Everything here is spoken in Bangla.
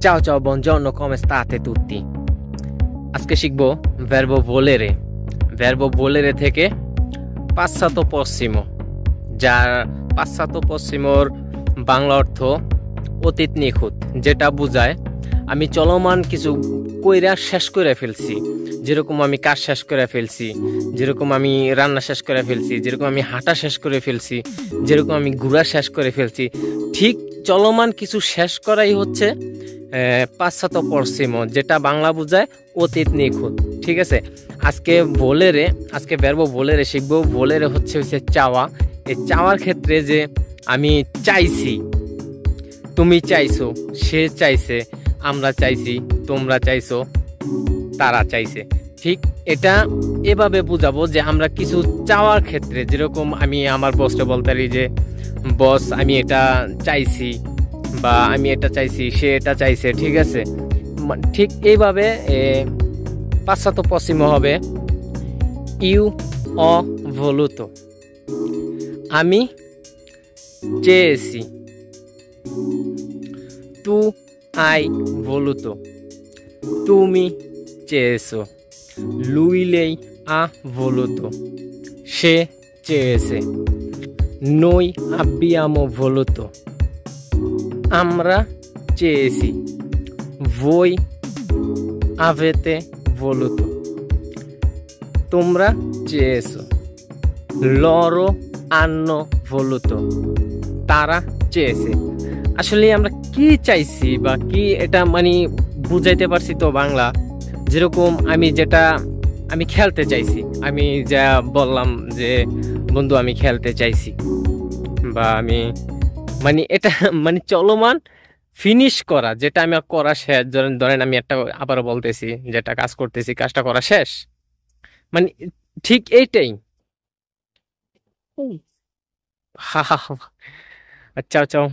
Ciao ciao, buongiorno, come state tutti? আজকে শিখবো verbo volere। verbo volere থেকে passato prossimo, যার passato prossimoর বাংলা অর্থ অতীত নিখুঁত, যেটা বোঝায় আমি চলমান কিছু কইরা শেষ করে ফেলছি। যেরকম আমি কাজ শেষ করে ফেলছি, যেরকম আমি রান্না শেষ করে ফেলছি, যেরকম আমি হাঁটা শেষ করে ফেলছি, যেরকম আমি ঘোরা শেষ করে ফেলছি, ঠিক চলমান কিছু শেষ করাই হচ্ছে passato prossimo, যেটা বাংলা বোঝায় অতীত নিখুঁত। ঠিক আছে, আজকে verbo volere শিখবো। volere হচ্ছে চাওয়া। এই চাওয়ার ক্ষেত্রে যে আমি চাইছি, তুমি চাইছো, সে চাইছে, আমরা চাইছি, তোমরা চাইছো, তারা চাইছে। ঠিক এটা এভাবে বুঝাবো যে আমরা কিছু চাওয়ার ক্ষেত্রে, যেরকম আমি আমার বসকে বলতে পারি যে বস আমি এটা চাইছি, বা আমি এটা চাইছি, সে এটা চাইছে। ঠিক আছে, ঠিক এইভাবে passato prossimo হবে ইউ ho voluto, আমি চেয়েছি। tu hai voluto, তুমি চেয়েছো। lui lei ha voluto, সে চেয়েছে। noi abbiamo voluto, আমরা চেয়েছি। voi avete voluto, তোমরা চেয়েছো। loro hanno voluto, তারা চেয়েছে। আসলে আমরা কি চাইছি বা কি এটা মানে বুঝাইতে পারছি তো বাংলা। যেরকম আমি খেলতে চাইছি, আমি যা বললাম যে বন্ধু আমি খেলতে চাইছি, বা আমি মানে এটা মানে চলমান ফিনিশ করা, যেটা আমি করা শেষ। ধরেন আমি একটা আবার বলতেছি, যেটা কাজ করতেছি, কাজটা করা শেষ, মানে ঠিক এইটাই। হা হা হা। চাও চাও।